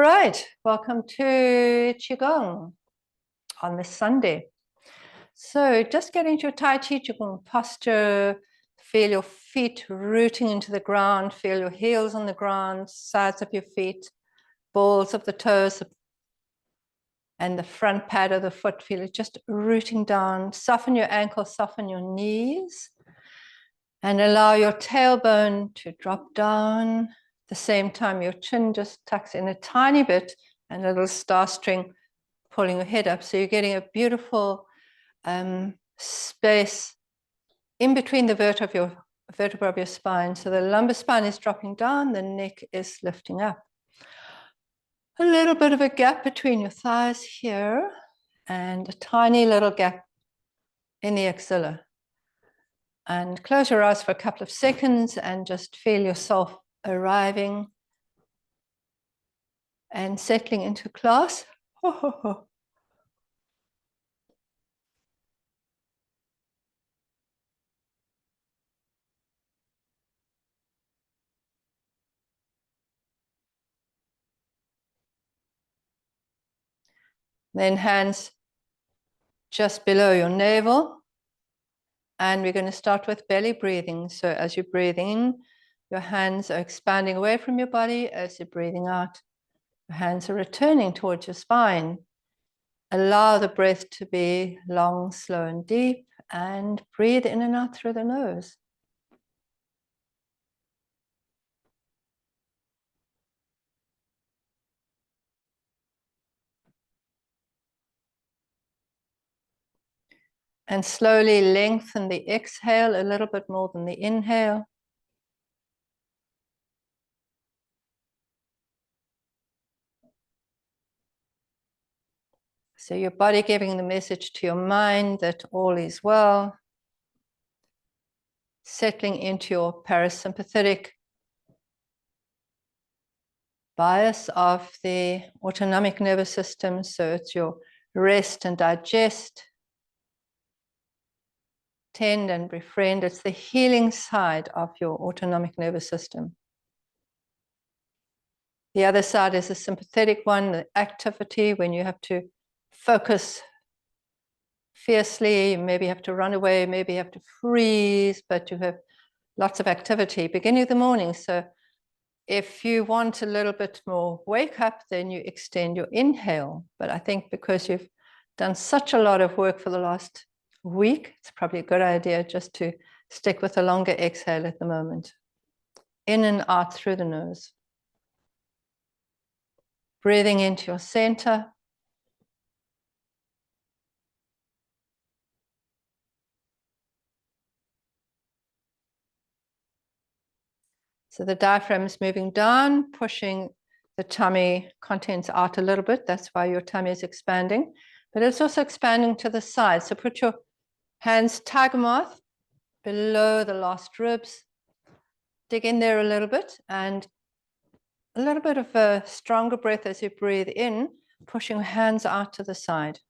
Right, welcome to Qigong on this Sunday. So just get into your Tai Chi Qigong posture, feel your feet rooting into the ground, feel your heels on the ground, sides of your feet, balls of the toes, and the front pad of the foot, feel it just rooting down. Soften your ankles, soften your knees, and allow your tailbone to drop down. At the same time, your chin just tucks in a tiny bit and a little star string pulling your head up. So you're getting a beautiful space in between the vertebra of your spine. So the lumbar spine is dropping down, the neck is lifting up. A little bit of a gap between your thighs here and a tiny little gap in the axilla. And close your eyes for a couple of seconds and just feel yourself arriving and settling into class. Then hands just below your navel. And we're going to start with belly breathing. So as you're breathing in, your hands are expanding away from your body. As you're breathing out, your hands are returning towards your spine. Allow the breath to be long, slow, and deep, and breathe in and out through the nose. And slowly lengthen the exhale a little bit more than the inhale. So your body giving the message to your mind that all is well. Settling into your parasympathetic bias of the autonomic nervous system. So it's your rest and digest, tend and befriend. It's the healing side of your autonomic nervous system. The other side is the sympathetic one, the activity, when you have to focus fiercely, maybe you have to run away, maybe you have to freeze, but you have lots of activity beginning of the morning. So if you want a little bit more wake up, then you extend your inhale. But I think because you've done such a lot of work for the last week, it's probably a good idea just to stick with a longer exhale at the moment. In and out through the nose. Breathing into your center. So the diaphragm is moving down, pushing the tummy contents out a little bit. That's why your tummy is expanding. But it's also expanding to the side. So put your hands tiger moth below the last ribs. Dig in there a little bit, and a little bit of a stronger breath as you breathe in, pushing your hands out to the side.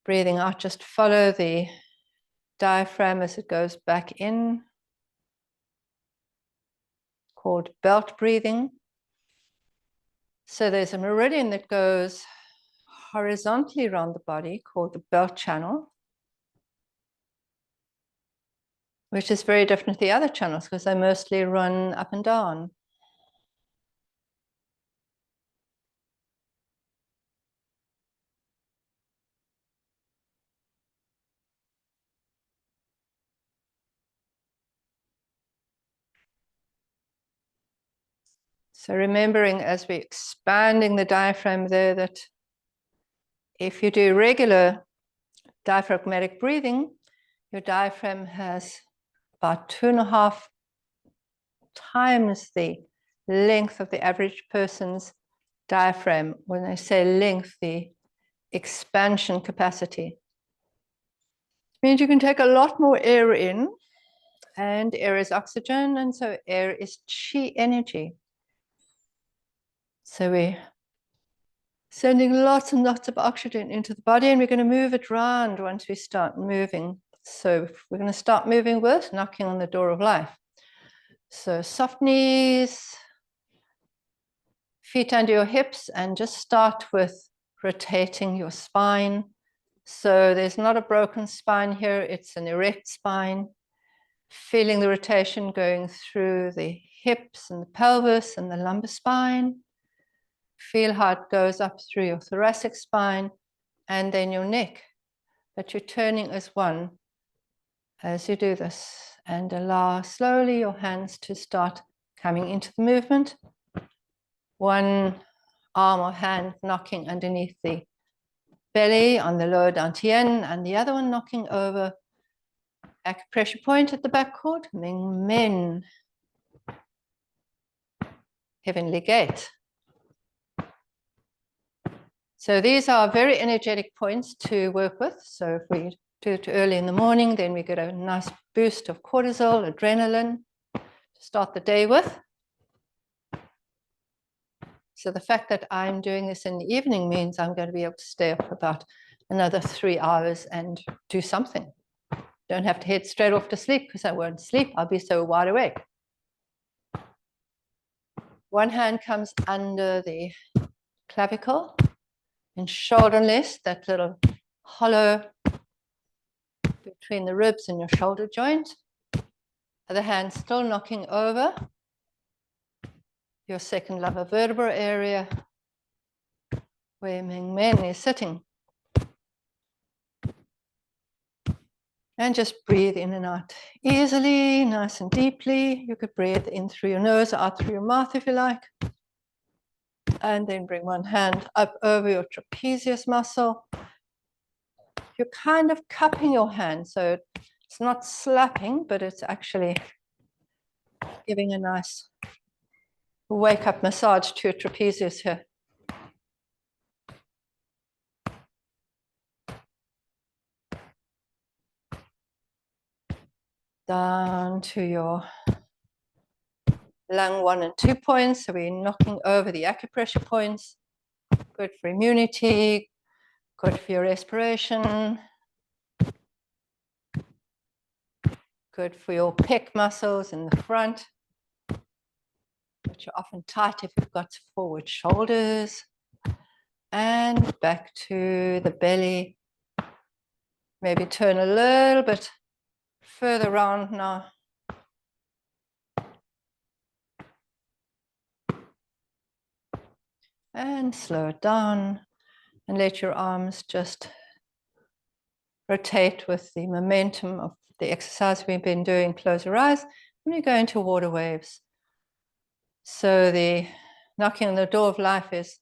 Breathing out, just follow the diaphragm as it goes back in, called belt breathing. So there's a meridian that goes horizontally around the body called the belt channel, which is very different to the other channels because they mostly run up and down. So remembering as we're expanding the diaphragm there that if you do regular diaphragmatic breathing, your diaphragm has about 2.5 times the length of the average person's diaphragm. When I say length, the expansion capacity. It means you can take a lot more air in, and air is oxygen, and so air is chi energy. So we're sending lots and lots of oxygen into the body, and we're going to move it around once we start moving. So we're going to start moving with knocking on the door of life. So soft knees, feet under your hips, and just start with rotating your spine. So there's not a broken spine here, it's an erect spine. Feeling the rotation going through the hips and the pelvis and the lumbar spine. Feel how it goes up through your thoracic spine and then your neck. But you're turning as one as you do this, and allow slowly your hands to start coming into the movement. One arm or hand knocking underneath the belly on the lower dantian, and the other one knocking over acupressure point at the back cord, Ming Men, Heavenly Gate. So these are very energetic points to work with. So if we do it early in the morning, then we get a nice boost of cortisol, adrenaline to start the day with. So the fact that I'm doing this in the evening means I'm going to be able to stay up about another 3 hours and do something. Don't have to head straight off to sleep because I won't sleep. I'll be so wide awake. One hand comes under the clavicle and shoulder rest, that little hollow between the ribs and your shoulder joint. Other hand still knocking over your second lumbar vertebra area where Ming Men is sitting. And just breathe in and out easily, nice and deeply. You could breathe in through your nose or out through your mouth if you like. And then bring one hand up over your trapezius muscle. You're kind of cupping your hand, so it's not slapping, but it's actually giving a nice wake-up massage to your trapezius here. Down to your lung 1 and 2 points. So we're knocking over the acupressure points. Good for immunity, good for your respiration, good for your pec muscles in the front, which are often tight if you've got forward shoulders. And back to the belly. Maybe turn a little bit further around now. And slow it down and let your arms just rotate with the momentum of the exercise we've been doing. Close your eyes and we go into water waves. So the knocking on the door of life is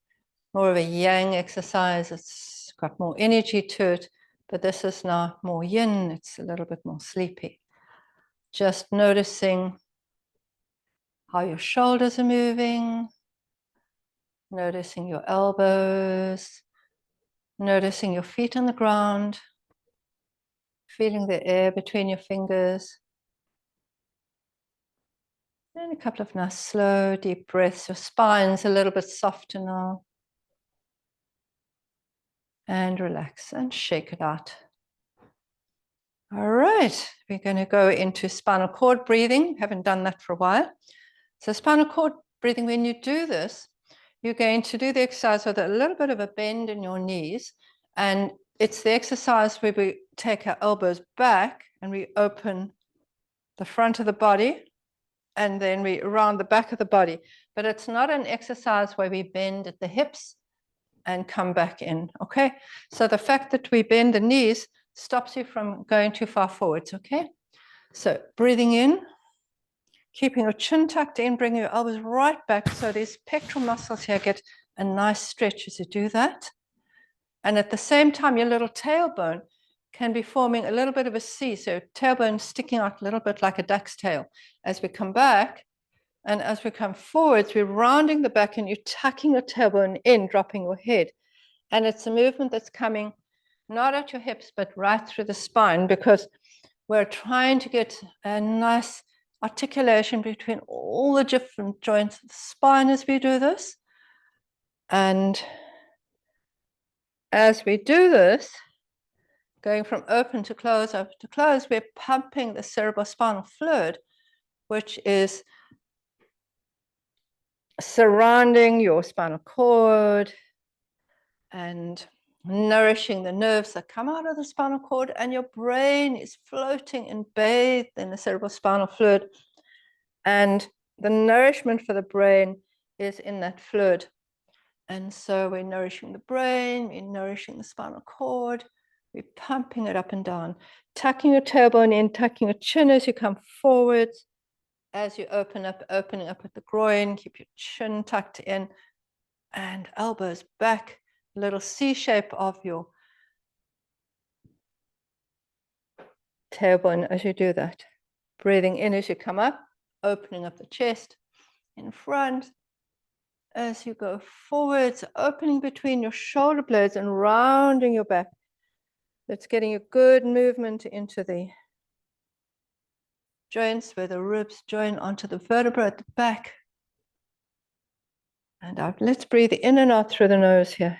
more of a yang exercise. It's got more energy to it, but this is now more yin. It's a little bit more sleepy. Just noticing how your shoulders are moving, noticing your elbows, noticing your feet on the ground, feeling the air between your fingers. And a couple of nice slow, deep breaths. Your spine's a little bit softer now. And relax and shake it out. All right, we're going to go into spinal cord breathing. Haven't done that for a while. So spinal cord breathing, when you do this, you're going to do the exercise with a little bit of a bend in your knees. And it's the exercise where we take our elbows back and we open the front of the body and then we around the back of the body. But it's not an exercise where we bend at the hips and come back in, okay? So the fact that we bend the knees stops you from going too far forwards, okay? So breathing in, keeping your chin tucked in, bringing your elbows right back so these pectoral muscles here get a nice stretch as you do that. And at the same time, your little tailbone can be forming a little bit of a C, so tailbone sticking out a little bit like a duck's tail. As we come back, and as we come forwards, we're rounding the back and you're tucking your tailbone in, dropping your head. And it's a movement that's coming not at your hips, but right through the spine, because we're trying to get a nice articulation between all the different joints of the spine as we do this. And as we do this, going from open to close, we're pumping the cerebrospinal fluid, which is surrounding your spinal cord and nourishing the nerves that come out of the spinal cord, and your brain is floating and bathed in the cerebral spinal fluid, and the nourishment for the brain is in that fluid. And so we're nourishing the brain, we're nourishing the spinal cord, we're pumping it up and down, tucking your tailbone in, tucking your chin as you come forwards. As you open up, opening up at the groin, keep your chin tucked in and elbows back, little C shape of your tailbone as you do that. Breathing in as you come up, opening up the chest in front. As you go forwards, opening between your shoulder blades and rounding your back. That's getting a good movement into the joints where the ribs join onto the vertebra at the back. And out. Let's breathe in and out through the nose here.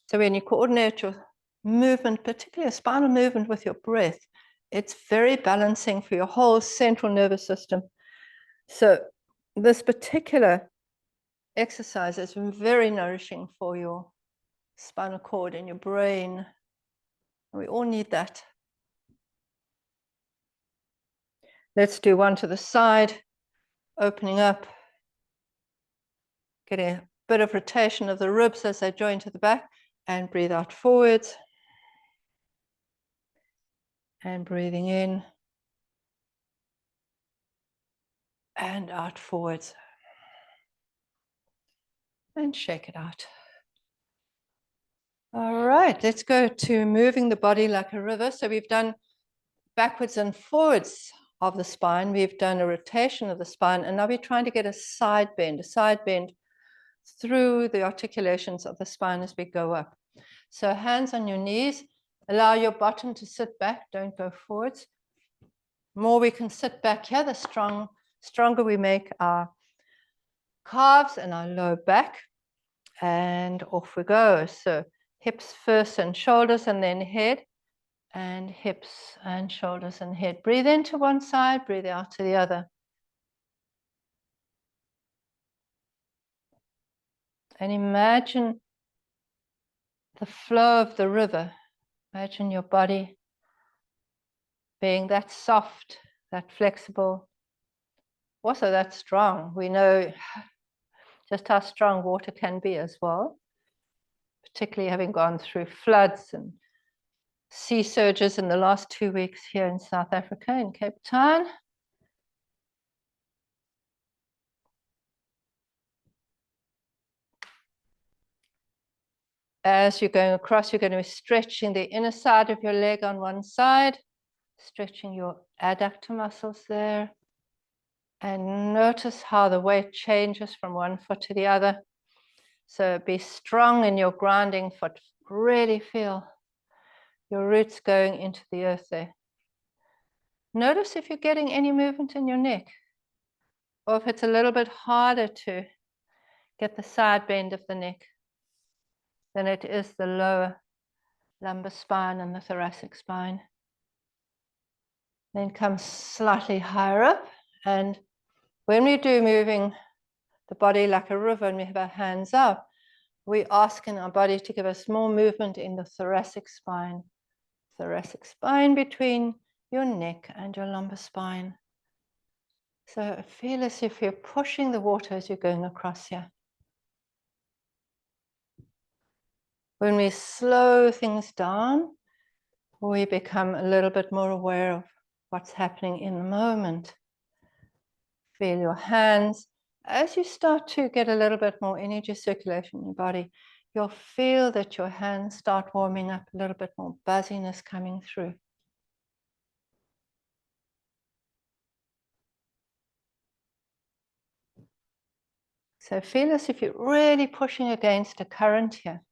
So when you coordinate your movement, particularly a spinal movement with your breath, it's very balancing for your whole central nervous system. So this particular exercise is very nourishing for your spinal cord and your brain. We all need that. Let's do one to the side, opening up, getting a bit of rotation of the ribs as they join to the back, and breathe out forwards. And breathing in and out forwards. And shake it out. All right, let's go to moving the body like a river. So we've done backwards and forwards of the spine. We've done a rotation of the spine, and now we're trying to get a side bend through the articulations of the spine as we go up. So hands on your knees, allow your bottom to sit back, don't go forwards. The more we can sit back here, the stronger we make our calves and our low back. And off we go. So hips first and shoulders and then head, and hips and shoulders and head. Breathe into one side, breathe out to the other. And imagine the flow of the river. Imagine your body being that soft, that flexible, also that strong. We know just how strong water can be as well, particularly having gone through floods and sea surges in the last 2 weeks here in South Africa, in Cape Town. As you're going across, you're going to be stretching the inner side of your leg on one side, stretching your adductor muscles there. And notice how the weight changes from one foot to the other. So be strong in your grounding foot. Really feel your roots going into the earth there. Notice if you're getting any movement in your neck, or if it's a little bit harder to get the side bend of the neck than it is the lower lumbar spine and the thoracic spine. Then come slightly higher up, and when we do moving the body like a river and we have our hands up, we ask in our body to give us more movement in the thoracic spine between your neck and your lumbar spine. So feel as if you're pushing the water as you're going across here. When we slow things down, we become a little bit more aware of what's happening in the moment. Feel your hands. As you start to get a little bit more energy circulation in your body, you'll feel that your hands start warming up, a little bit more buzziness coming through. So feel as if you're really pushing against a current here.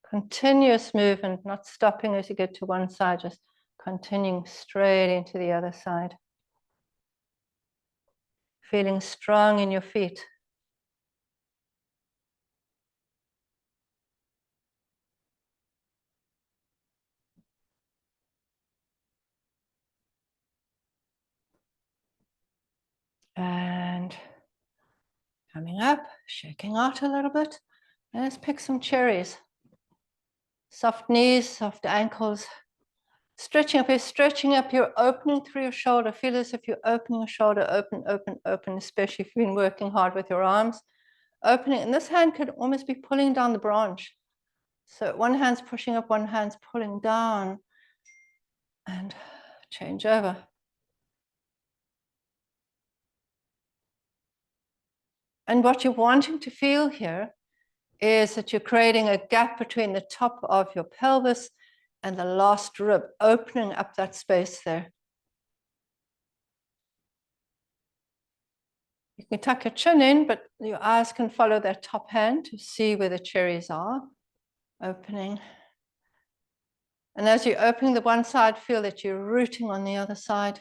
Continuous movement, not stopping as you get to one side, just continuing straight into the other side. Feeling strong in your feet. Coming up, shaking out a little bit. Let's pick some cherries. Soft knees, soft ankles. Stretching up, you're opening through your shoulder. Feel as if you're opening your shoulder, open, open, open, especially if you've been working hard with your arms. Opening, and this hand could almost be pulling down the branch. So one hand's pushing up, one hand's pulling down. And change over. And what you're wanting to feel here is that you're creating a gap between the top of your pelvis and the last rib, opening up that space there. You can tuck your chin in, but your eyes can follow that top hand to see where the cherries are. Opening. And as you're opening the one side, feel that you're rooting on the other side.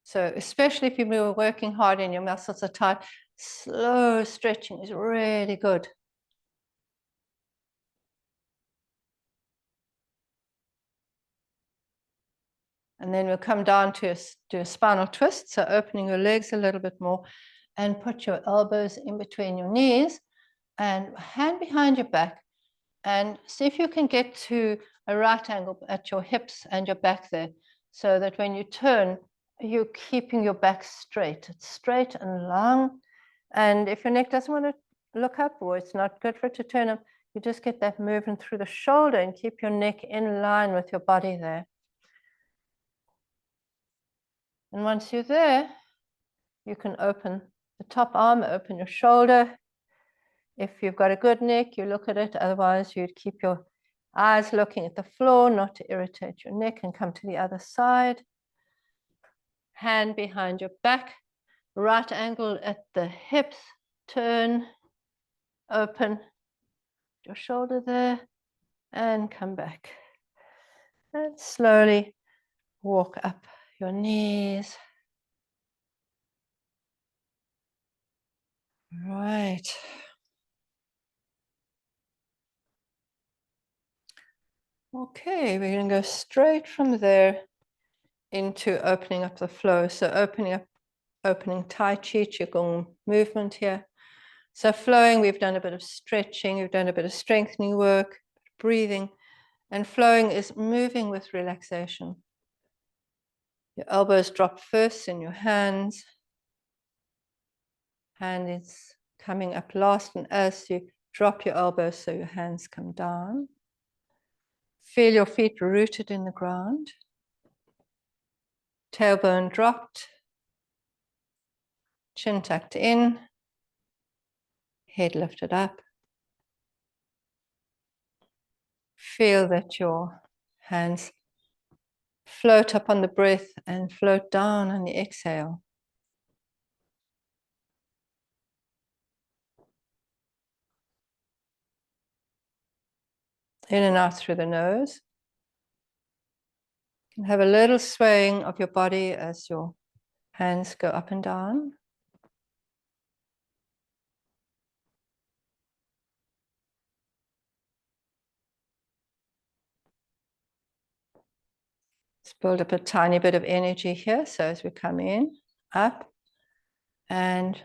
So especially if you were working hard and your muscles are tight, slow stretching is really good. And then we'll come down to a spinal twist. So opening your legs a little bit more and put your elbows in between your knees and hand behind your back. And see if you can get to a right angle at your hips and your back there, so that when you turn, you're keeping your back straight. It's straight and long. And if your neck doesn't want to look up, or it's not good for it to turn up, you just get that movement through the shoulder and keep your neck in line with your body there. And once you're there, you can open the top arm, open your shoulder. If you've got a good neck, you look at it. Otherwise, you'd keep your eyes looking at the floor, not to irritate your neck, and come to the other side. Hand behind your back, right angle at the hips, turn, open your shoulder there, and come back. And slowly walk up your knees. Right. Okay, we're going to go straight from there into opening up the flow. So opening Tai Chi, Qigong movement here. So flowing, we've done a bit of stretching, we've done a bit of strengthening work, breathing, and flowing is moving with relaxation. Your elbows drop first in your hands. Hand is coming up last, and as you drop your elbows, so your hands come down. Feel your feet rooted in the ground. Tailbone dropped. Chin tucked in. Head lifted up. Feel that your hands float up on the breath and float down on the exhale. In and out through the nose. You can have a little swaying of your body as your hands go up and down. Let's build up a tiny bit of energy here. So as we come in, up and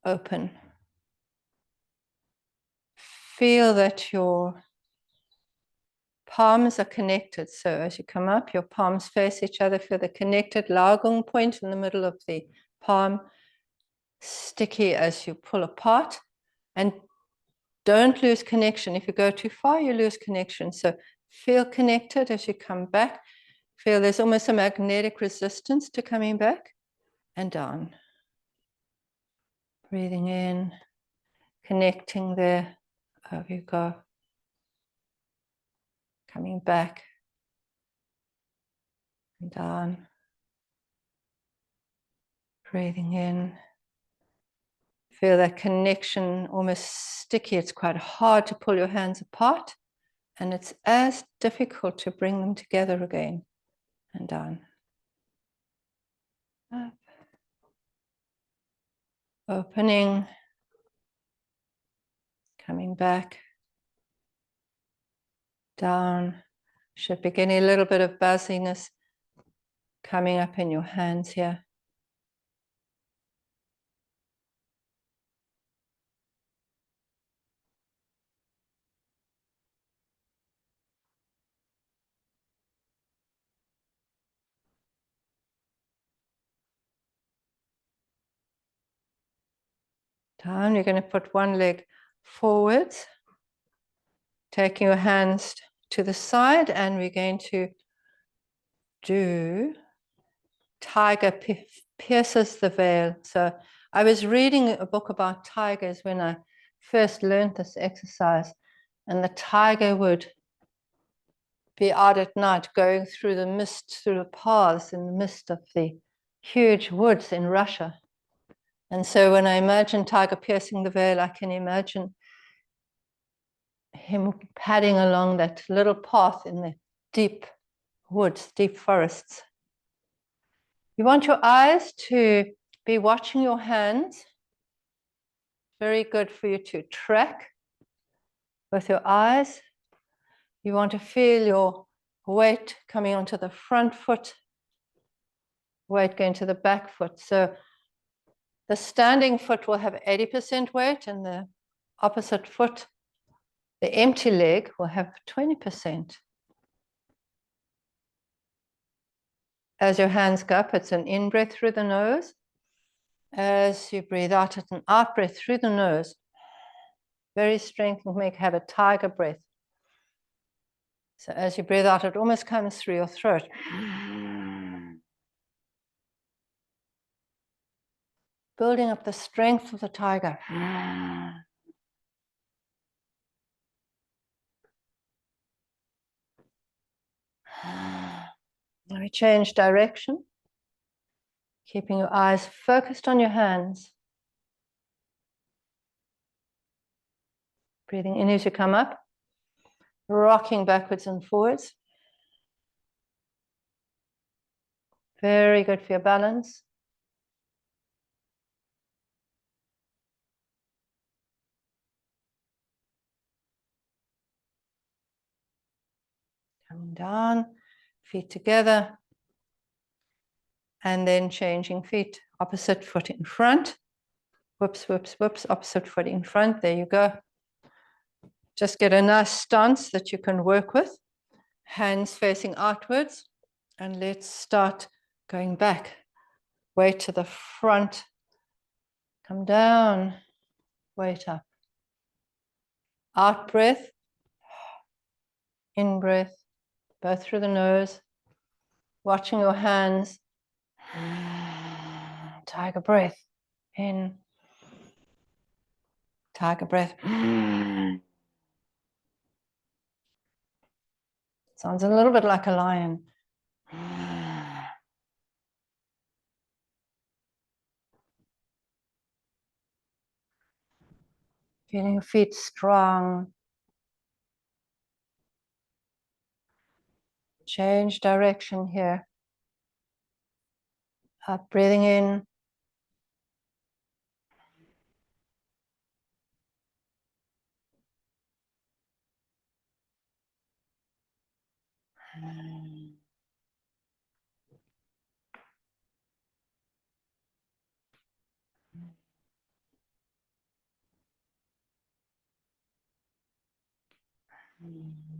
open. Feel that your palms are connected. So as you come up, your palms face each other. Feel the connected Laogong point in the middle of the palm, sticky as you pull apart. And don't lose connection. If you go too far, you lose connection. So feel connected as you come back. Feel there's almost a magnetic resistance to coming back and down. Breathing in, connecting there. Over you go. Coming back and down. Breathing in. Feel that connection almost sticky. It's quite hard to pull your hands apart. And it's as difficult to bring them together again. And down. Up. Opening. Coming back. Down. Should be getting a little bit of buzziness coming up in your hands here. Down, you're going to put one leg forwards, taking your hands to the side, and we're going to do tiger pierces the veil. So I was reading a book about tigers when I first learned this exercise, and the tiger would be out at night going through the mist, through the paths in the midst of the huge woods in Russia. And so when I imagine tiger piercing the veil, I can imagine him padding along that little path in the deep woods, deep forests. You want your eyes to be watching your hands. Very good for you to track with your eyes. You want to feel your weight coming onto the front foot, weight going to the back foot. So the standing foot will have 80% weight, and the opposite foot, the empty leg, will have 20%. As your hands go up, it's an in-breath through the nose. As you breathe out, it's an out-breath through the nose. Very strengthening, have a tiger breath. So as you breathe out, it almost comes through your throat. Building up the strength of the tiger. Now we change direction, keeping your eyes focused on your hands. Breathing in as you come up, rocking backwards and forwards. Very good for your balance. Coming down, feet together, and then changing feet, opposite foot in front. Whoops, whoops, whoops, opposite foot in front. There you go. Just get a nice stance that you can work with. Hands facing outwards. And let's start going back. Weight to the front. Come down. Weight up. Out breath. In breath. Both through the nose. Watching your hands. Tiger breath. In. Tiger breath. Sounds a little bit like a lion. Feeling your feet strong. Change direction here. Up, breathing in.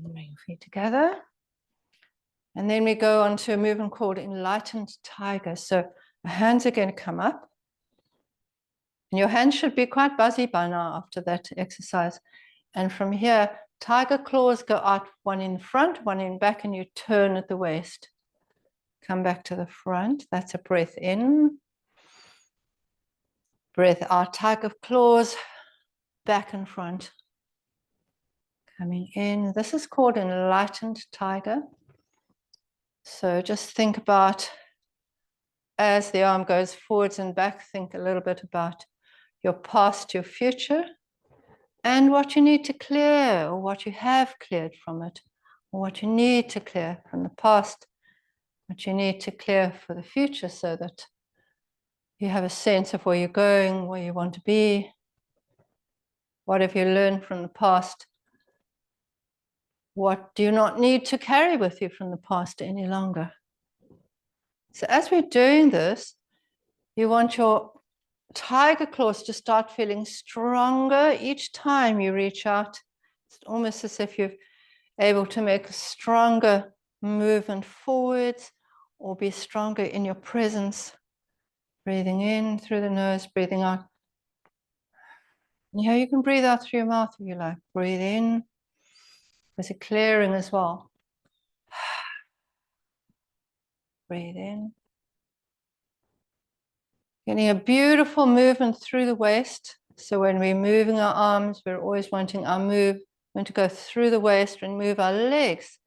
Bring your feet together. And then we go on to a movement called enlightened tiger. So the hands are going to come up. And your hands should be quite buzzy by now after that exercise. And from here, tiger claws go out, one in front, one in back, and you turn at the waist. Come back to the front. That's a breath in. Breath out, tiger claws, back and front. Coming in. This is called enlightened tiger. So just think about, as the arm goes forwards and back, think a little bit about your past, your future, and what you need to clear, or what you have cleared from it, or what you need to clear from the past, what you need to clear for the future, so that you have a sense of where you're going, where you want to be. What have you learned from the past? What do you not need to carry with you from the past any longer? So as we're doing this, you want your tiger claws to start feeling stronger each time you reach out. It's almost as if you're able to make a stronger movement forwards or be stronger in your presence. Breathing in through the nose, breathing out. And here you can breathe out through your mouth if you like. Breathe in. There's a clearing as well. Breathe in. Getting a beautiful movement through the waist. So when we're moving our arms, we're always wanting our movement to go through the waist and move our legs.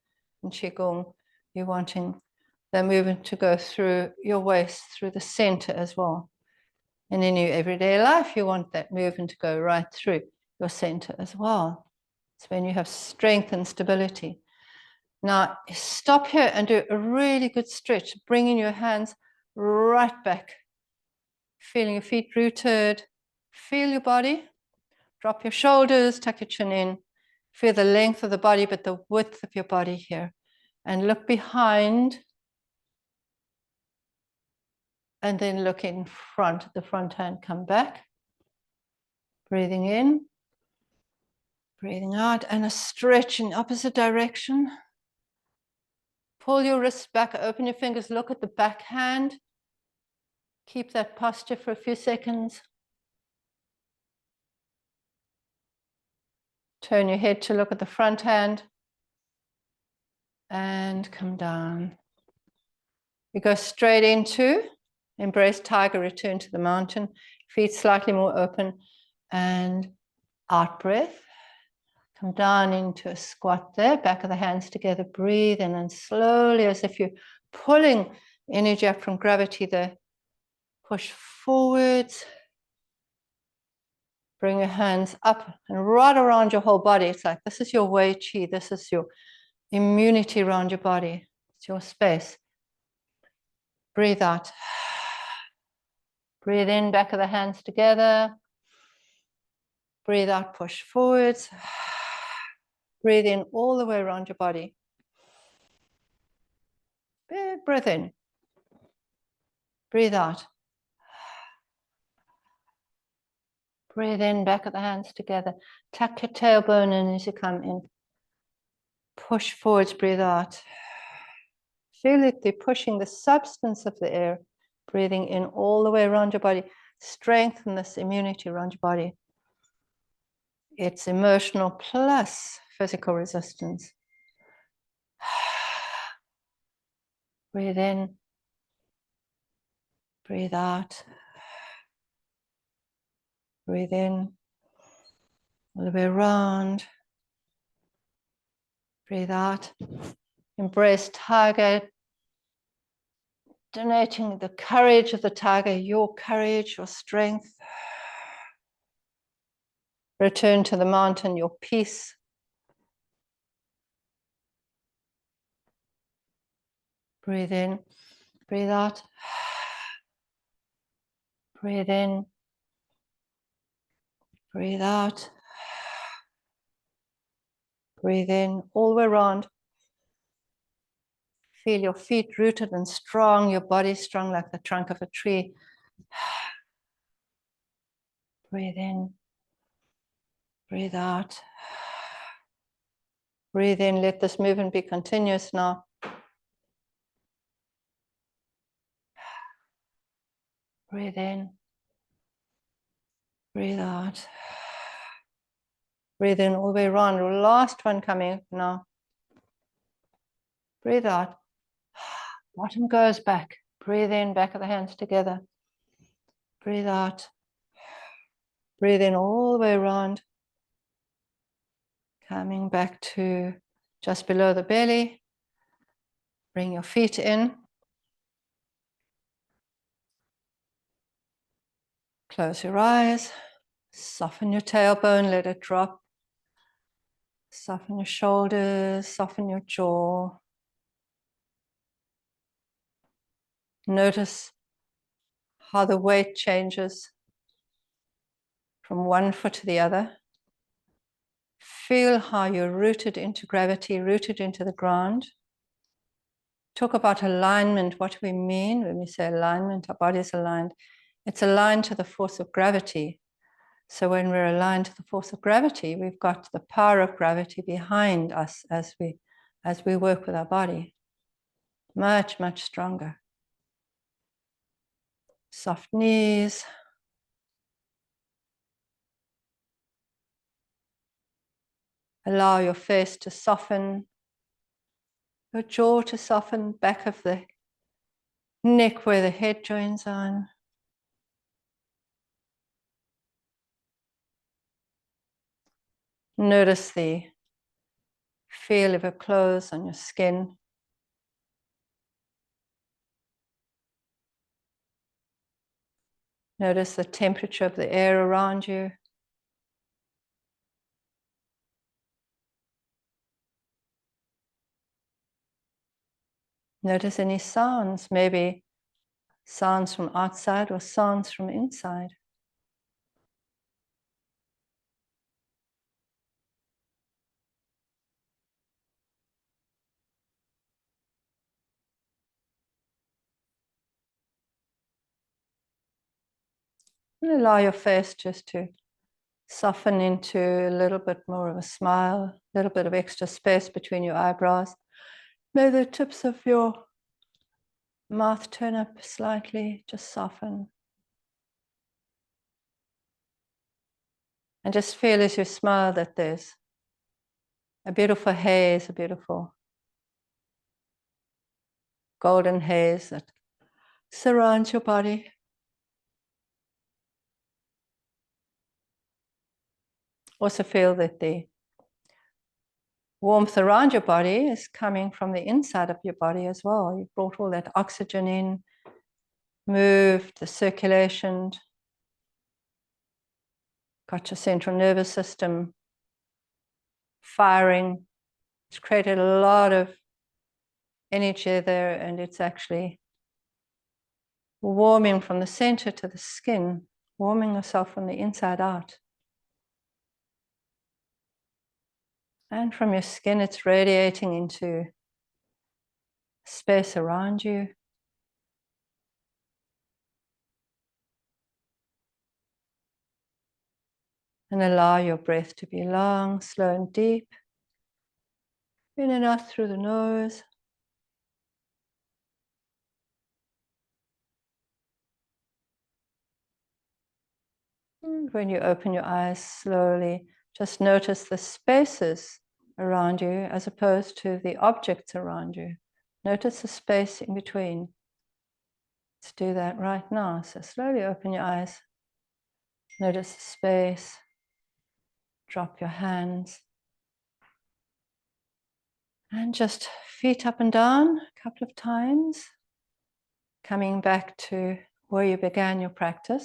In Qigong, you're wanting the movement to go through your waist, through the center as well. And in your everyday life, you want that movement to go right through your center as well. It's when you have strength and stability. Now, stop here and do a really good stretch, bringing your hands right back. Feeling your feet rooted. Feel your body. Drop your shoulders, tuck your chin in. Feel the length of the body, but the width of your body here. And look behind. And then look in front, the front hand come back. Breathing in. Breathing out. And a stretch in the opposite direction. Pull your wrists back, open your fingers, look at the back hand. Keep that posture for a few seconds. Turn your head to look at the front hand. And come down. We go straight into embrace tiger, return to the mountain. Feet slightly more open. And out breath. Come down into a squat there. Back of the hands together. Breathe in and slowly, as if you're pulling energy up from gravity there. Push forwards. Bring your hands up and right around your whole body. It's like this is your Wei Qi. This is your immunity around your body. It's your space. Breathe out. Breathe in, back of the hands together. Breathe out, push forwards. Breathe in all the way around your body. Big breath in. Breathe out. Breathe in, back of the hands together. Tuck your tailbone in as you come in. Push forwards, breathe out. Feel it, they're pushing the substance of the air. Breathing in all the way around your body. Strengthen this immunity around your body. It's emotional plus physical resistance. Breathe in. Breathe out. Breathe in. All the way around. Breathe out. Embrace tiger. Donating the courage of the tiger, your courage, your strength. Return to the mountain, your peace. Breathe in. Breathe out. Breathe in. Breathe out. Breathe in all the way around. Feel your feet rooted and strong, your body strong like the trunk of a tree. Breathe in. Breathe out. Breathe in. Let this movement be continuous now. Breathe in. Breathe out. Breathe in all the way around. Last one coming now. Breathe out. Bottom goes back. Breathe in, back of the hands together. Breathe out. Breathe in all the way around. Coming back to just below the belly. Bring your feet in. Close your eyes. Soften your tailbone, let it drop. Soften your shoulders, soften your jaw. Notice how the weight changes from one foot to the other. Feel how you're rooted into gravity, rooted into the ground. talk about alignment, what do we mean when we say alignment? Our body is aligned. It's aligned to the force of gravity. So when we're aligned to the force of gravity, we've got the power of gravity behind us as we work with our body. Much, much stronger. Soft knees. Allow your face to soften, your jaw to soften, back of the neck where the head joins on. Notice the feel of your clothes on your skin. Notice the temperature of the air around you. Notice any sounds, maybe sounds from outside or sounds from inside. And allow your face just to soften into a little bit more of a smile, a little bit of extra space between your eyebrows. May the tips of your mouth turn up slightly, just soften. And just feel as you smile that there's a beautiful haze, a beautiful golden haze that surrounds your body. Also feel that the warmth around your body is coming from the inside of your body as well. You've brought all that oxygen in, moved the circulation, got your central nervous system firing. It's created a lot of energy there, and it's actually warming from the center to the skin, warming yourself from the inside out. And from your skin, it's radiating into space around you. And allow your breath to be long, slow, and deep. In and out through the nose. And when you open your eyes slowly, just notice the spaces around you as opposed to the objects around you. Notice the space in between. Let's do that right now. So slowly open your eyes. Notice the space. Drop your hands. And just feet up and down a couple of times. Coming back to where you began your practice.